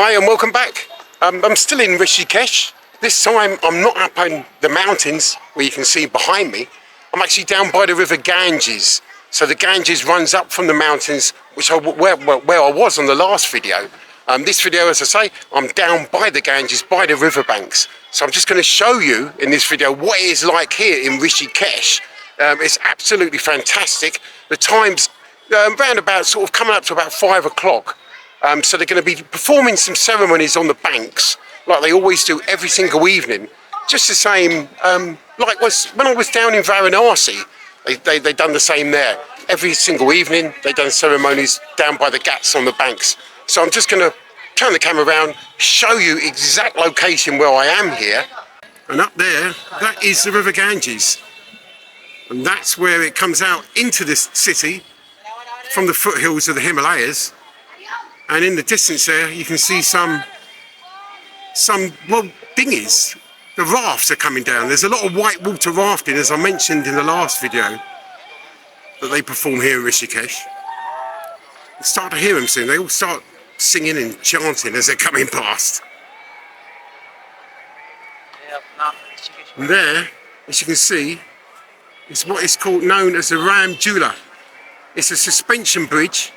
Hi and welcome back. I'm still in Rishikesh. This time I'm not up in the mountains where you can see behind me. I'm actually down by the river Ganges. So the Ganges runs up from the mountains, where I was on the last video. This video, as I say, I'm down by the Ganges, by the riverbanks. So I'm just going to show you in this video what it is like here in Rishikesh. It's absolutely fantastic. The time's round about sort of coming up to about 5 o'clock. So they're going to be performing some ceremonies on the banks, like they always do every single evening. Just the same, like when I was down in Varanasi, they done the same there. Every single evening, they done ceremonies down by the ghats on the banks. So I'm just going to turn the camera around, show you exact location where I am here. And up there, that is the river Ganges. And that's where it comes out into this city from the foothills of the Himalayas. And in the distance there, you can see some dinghies. The rafts are coming down. There's a lot of white water rafting, as I mentioned in the last video, that they perform here in Rishikesh. You start to hear them soon. They all start singing and chanting as they're coming past. And there, as you can see, is what is known as the Ram Jula. It's a suspension bridge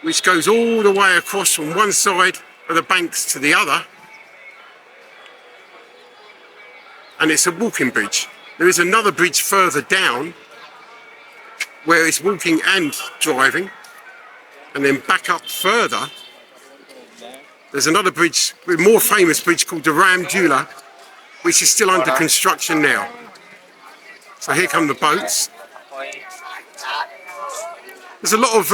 which goes all the way across from one side of the banks to the other. And it's a walking bridge. There is another bridge further down where it's walking and driving. And then back up further, there's another bridge, a more famous bridge called the Ram Jula, which is still under construction now. So here come the boats. There's a lot of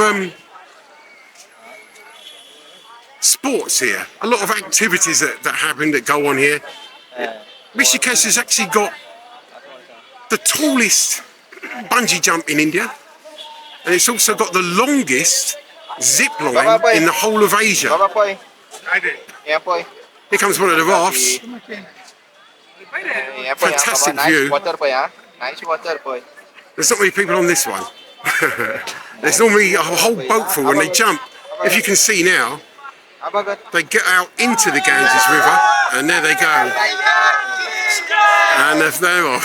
sports here, a lot of activities that happen, that go on here. Rishikesh has actually got the tallest bungee jump in India, and it's also got the longest zip line in the whole of Asia. Here comes one of the rafts. Fantastic view. There's not many people on this one. There's normally a whole boat full when they jump. If you can see now, they get out into the Ganges River, and there they go. And they're off.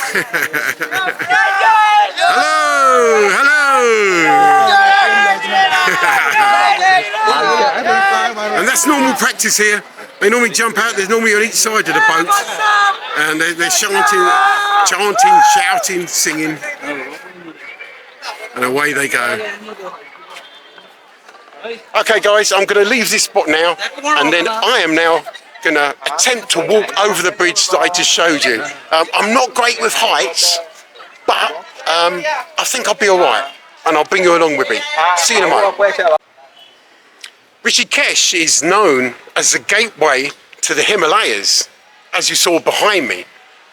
Hello! Hello! And that's normal practice here. They normally jump out. There's normally on each side of the boat, and they're chanting, shouting, singing, and away they go. Okay guys, I'm going to leave this spot now, and then I am now going to attempt to walk over the bridge that I just showed you. I'm not great with heights, but I think I'll be alright, and I'll bring you along with me. See you in a moment. Rishikesh is known as the gateway to the Himalayas, as you saw behind me.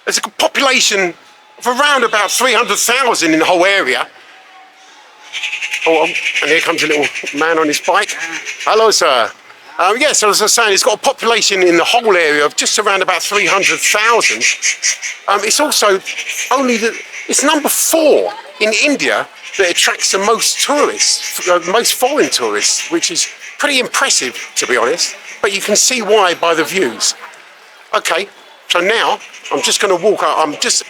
There's a population of around about 300,000 in the whole area. Oh, and here comes a little man on his bike. Hello, sir. Yes, as I was saying, it's got a population in the whole area of just around about 300,000. It's also it's number 4 in India that attracts the most tourists, most foreign tourists, which is pretty impressive, to be honest. But you can see why by the views. Okay, so now I'm just going to walk out. I'm just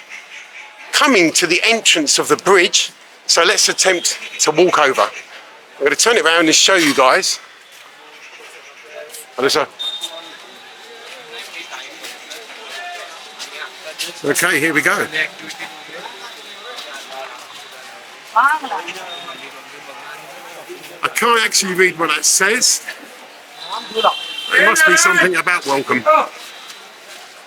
coming to the entrance of the bridge. So let's attempt to walk over. I'm going to turn it around and show you guys. Hello, sir. Okay, here we go. I can't actually read what that says. It must be something about welcome.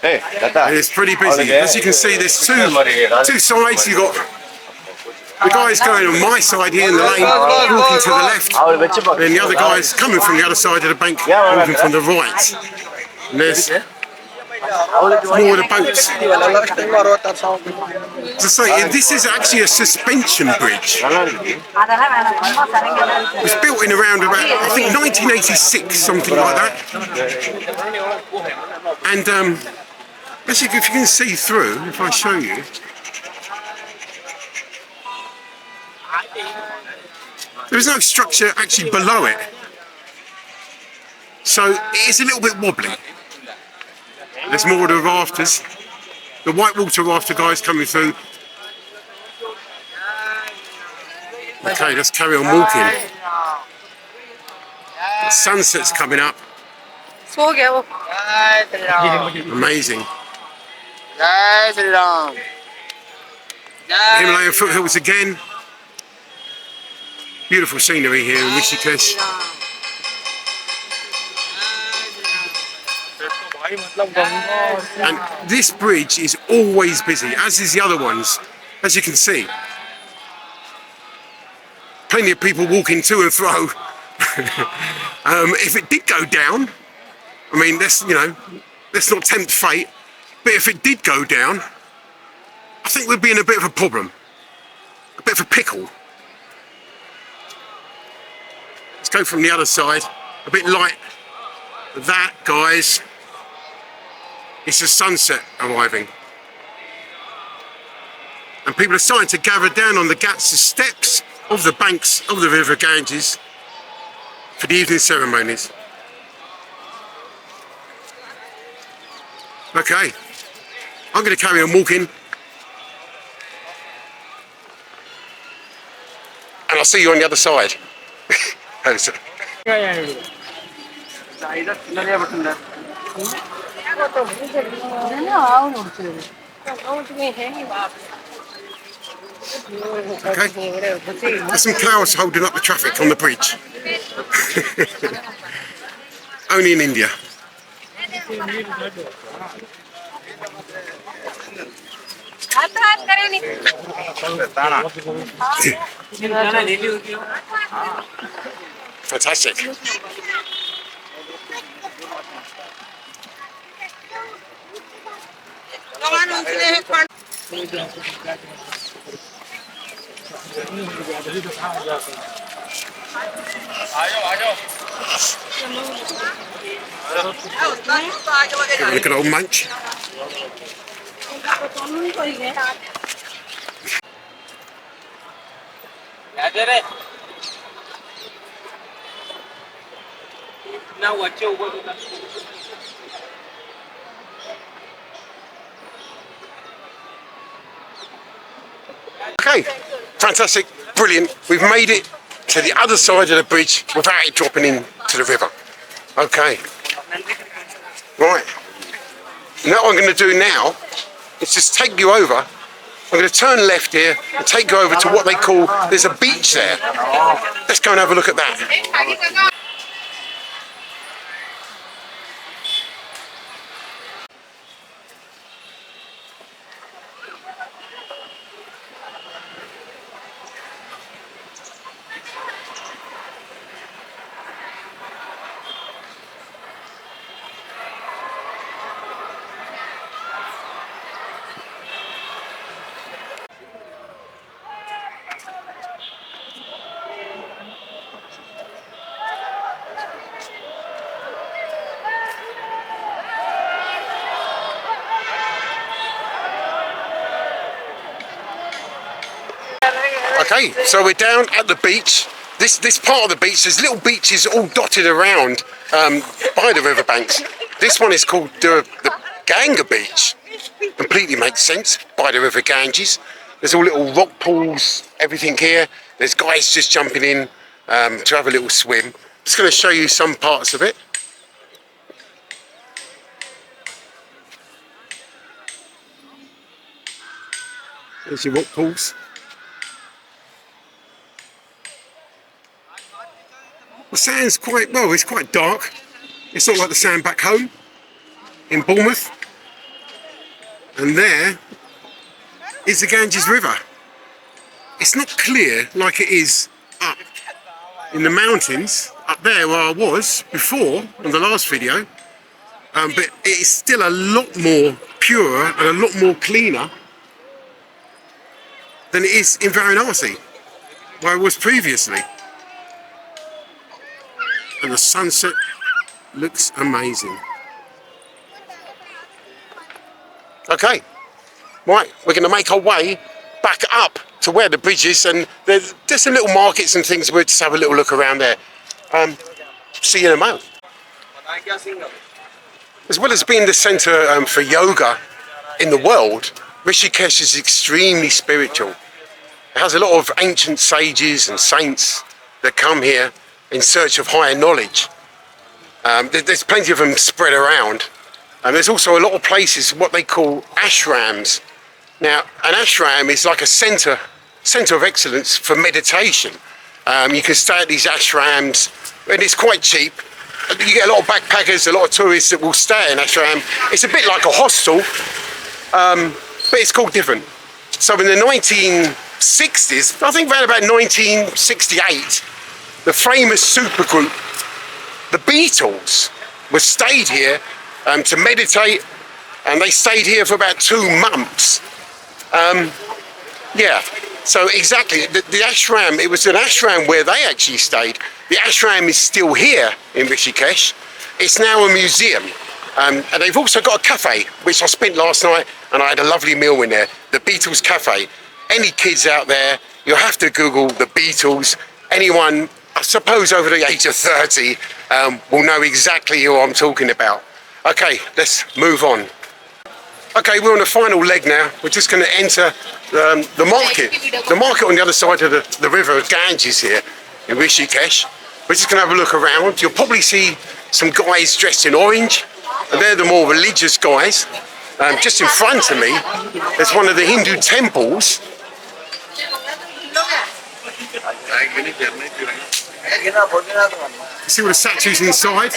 It's pretty busy. As you can see, there's two sides. You've got the guy's going on my side here in the lane, walking to the left, and the other guy's coming from the other side of the bank, walking from the right. And there's more of the boats. To say, this is actually a suspension bridge. It was built in around about, I think, 1986, something like that. And if you can see through, if I show you, there is no structure actually below it. So it is a little bit wobbly. There's more of the rafters. The whitewater rafter guys coming through. Okay, let's carry on walking. The sunset's coming up. Amazing. Himalayan foothills again. Beautiful scenery here in Rishikesh. And this bridge is always busy, as is the other ones, as you can see. Plenty of people walking to and fro. If it did go down, I mean, let's not tempt fate, but if it did go down, I think we'd be in a bit of a problem, a bit of a pickle. Let's go from the other side, a bit like that, guys. It's the sunset arriving. And people are starting to gather down on the Ghats steps of the banks of the River Ganges for the evening ceremonies. Okay, I'm going to carry on walking. And I'll see you on the other side. Okay, there's some cows holding up the traffic on the bridge. Only in India. Fantastic. Look at old Munch. Okay, fantastic, brilliant. We've made it to the other side of the bridge without it dropping into the river. Okay, right. Now what I'm going to do now is just take you over. I'm going to turn left here and take you over to what they call, there's a beach there. Let's go and have a look at that. Okay, so we're down at the beach. This part of the beach, there's little beaches all dotted around by the riverbanks. This one is called the Ganga Beach. Completely makes sense, by the River Ganges. There's all little rock pools, everything here. There's guys just jumping in to have a little swim. Just going to show you some parts of it. There's your rock pools. The sand's quite, well, it's quite dark. It's not like the sand back home in Bournemouth. And there is the Ganges River. It's not clear like it is up in the mountains, up there where I was before in the last video. But it is still a lot more pure and a lot more cleaner than it is in Varanasi, where I was previously. And the sunset looks amazing. Okay, right, we're going to make our way back up to where the bridge is, and there's some little markets and things. We'll just have a little look around there. See you in a moment. As well as being the centre for yoga in the world, Rishikesh is extremely spiritual. It has a lot of ancient sages and saints that come here in search of higher knowledge. There's plenty of them spread around. And there's also a lot of places, what they call ashrams. Now, an ashram is like a centre of excellence for meditation. You can stay at these ashrams, and it's quite cheap. You get a lot of backpackers, a lot of tourists that will stay in an ashram. It's a bit like a hostel, but it's called different. So in the 1960s, I think around about 1968, the famous supergroup, the Beatles, was stayed here to meditate, and they stayed here for about 2 months. Yeah, so exactly, the ashram, it was an ashram where they actually stayed. The ashram is still here in Rishikesh. It's now a museum. And they've also got a cafe, which I spent last night, and I had a lovely meal in there, the Beatles Cafe. Any kids out there, you'll have to Google the Beatles. Anyone, I suppose over the age of 30, will know exactly who I'm talking about. Okay, let's move on. Okay, we're on the final leg now. We're just going to enter the market. The market on the other side of the river Ganges here in Rishikesh. We're just going to have a look around. You'll probably see some guys dressed in orange, and they're the more religious guys. Just in front of me, there's one of the Hindu temples. You see all the statues inside?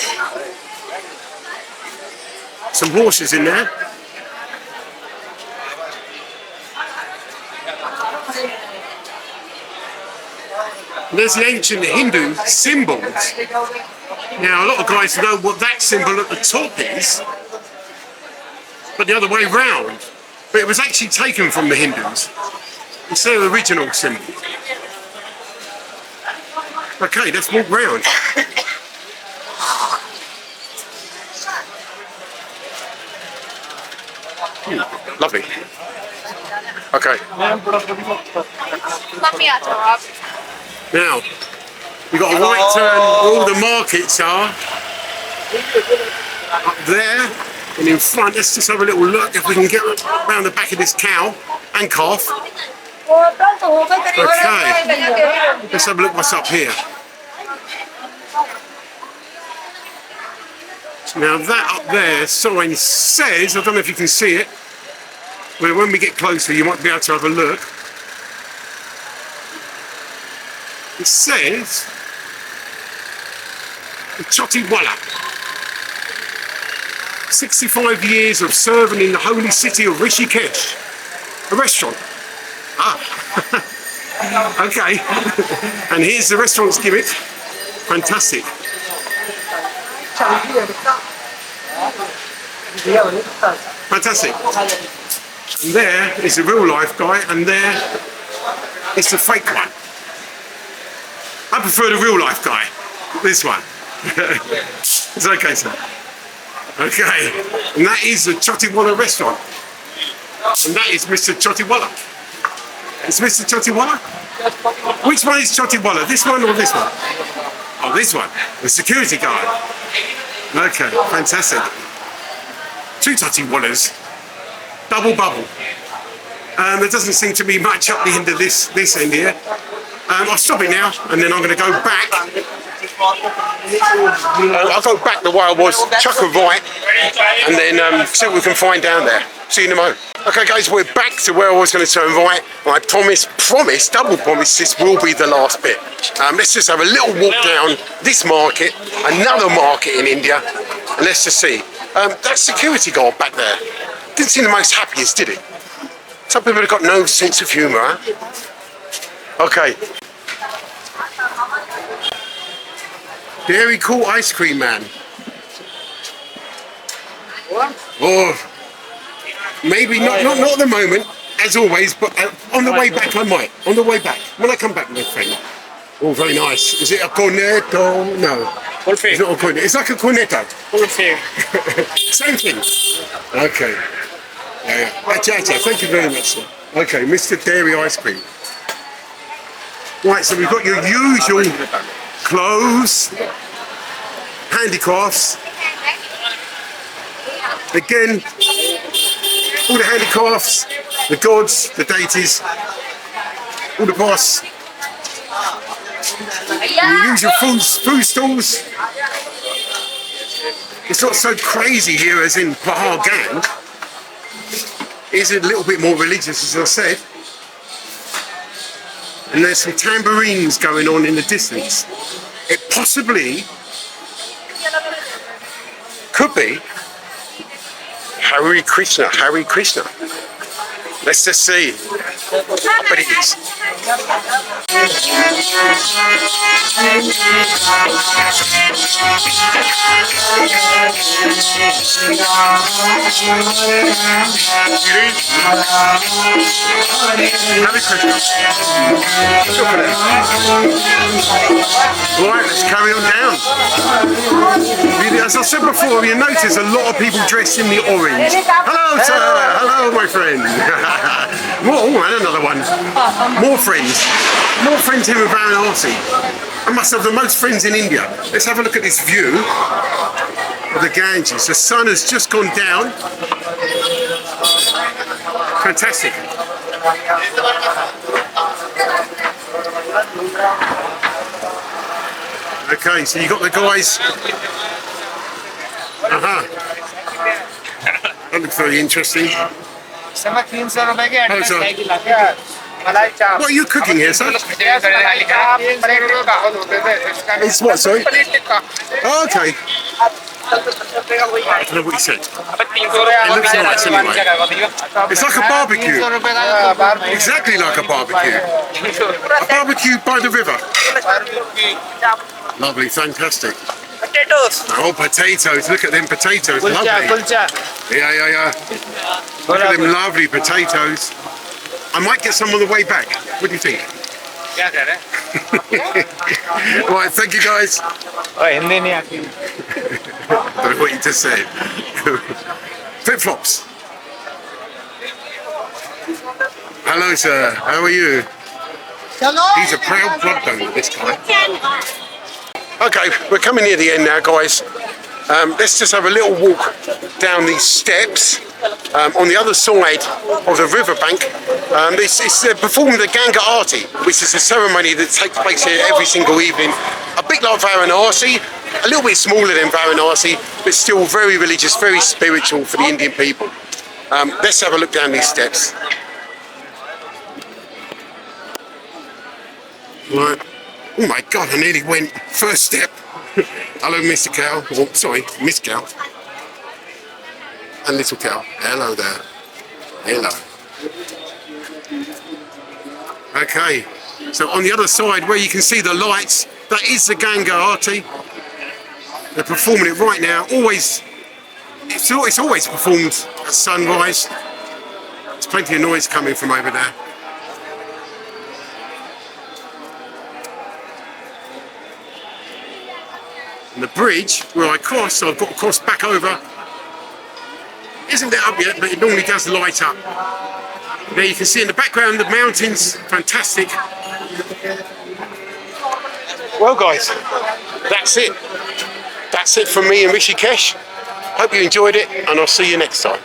Some horses in there. There's the ancient Hindu symbols. Now, a lot of guys know what that symbol at the top is, but the other way round. But it was actually taken from the Hindus. It's their original symbol. Okay, let's walk round. Lovely. Okay. Now, we've got a right turn where all the markets are. Up there and in front. Let's just have a little look if we can get around the back of this cow and calf. Okay, let's have a look what's up here. Now that up there sign says, I don't know if you can see it, but when we get closer you might be able to have a look. It says the Chotiwala. 65 years of serving in the holy city of Rishikesh. A restaurant. Ah. Okay. And here's the restaurant's gimmick. Fantastic. Fantastic. And there is the real life guy, and there is the fake one. I prefer the real life guy. This one. It's okay, sir. Okay. And that is the Chotiwala restaurant. And that is Mr. Chotiwala. It's Mr. Chotiwala? Which one is Chotiwala? This one or this one? Oh, this one. The security guard. Okay, fantastic. 2 Chotiwalas. Double bubble. There doesn't seem to be much up the end of this end here. I'll stop it now, and then I'm going to go back. I'll go back the way I was, chuck a right, and then see what we can find down there. See you in a moment. Okay guys, we're back to where I was going to turn right. I double promise this will be the last bit. Let's just have a little walk down this market, another market in India, and let's just see. That security guard back there didn't seem the most happiest, did it? Some people have got no sense of humour, huh? Okay. Very cool ice cream man. Oh, maybe not at the moment, as always, but on the way back I might. On the way back. When I come back, my friend. Oh, very nice. Is it a cornetto? No. It's not a cornetto. It's like a cornetto. Same thing. Okay. Acha. Thank you very much, sir. Okay, Mr. Dairy Ice Cream. Right, so we've got your usual clothes, handicrafts, Again, all the handicrafts, the gods, the deities, all the boss. The usual food stalls. It's not so crazy here as in Bahar Gang. It's a little bit more religious, as I said. And there's some tambourines going on in the distance. It possibly could be Hare Krishna, Hare Krishna. Let's just see. I bet it is. Hare Krishna. Look at that. Right, let's carry on down. As I said before, you notice a lot of people dressed in the orange. Hello, sir. Hello, my friend. Oh, and another one. More friends. More friends here in Varanasi. I must have the most friends in India. Let's have a look at this view of the Ganges. The sun has just gone down. Fantastic. Okay, so you got the guys. That looks very interesting. Hello, sir. What are you cooking here, sir? It's what, sorry? Oh, okay. I don't know what you said. It looks nice anyway. It's like a barbecue. Exactly like a barbecue. A barbecue by the river. Lovely, fantastic. Potatoes. Oh, potatoes. Look at them potatoes. Lovely. Yeah. Look at them lovely potatoes. I might get some on the way back. What do you think? Right, thank you guys. I don't know what you just said. Flip-flops. Hello, sir. How are you? He's a proud blood donor, this guy. Okay, we're coming near the end now, guys. Let's just have a little walk down these steps. On the other side of the riverbank, it's performing the Ganga Aarti, which is a ceremony that takes place here every single evening. A bit like Varanasi, a little bit smaller than Varanasi, but still very religious, very spiritual for the Indian people. Let's have a look down these steps. Right. Oh my God, I nearly went. First step. Hello, Mr. Cow. Oh, sorry, Miss Cow. And little cow. Hello there. Hello. Okay. So on the other side, where you can see the lights, that is the Ganga Aarti. They're performing it right now. It's always performed at sunrise. There's plenty of noise coming from over there. And the bridge where I cross, so I've got to cross back over, isn't lit up yet, but it normally does light up. There you can see in the background the mountains, fantastic. Well guys, that's it. That's it from me in Rishikesh. Hope you enjoyed it, and I'll see you next time.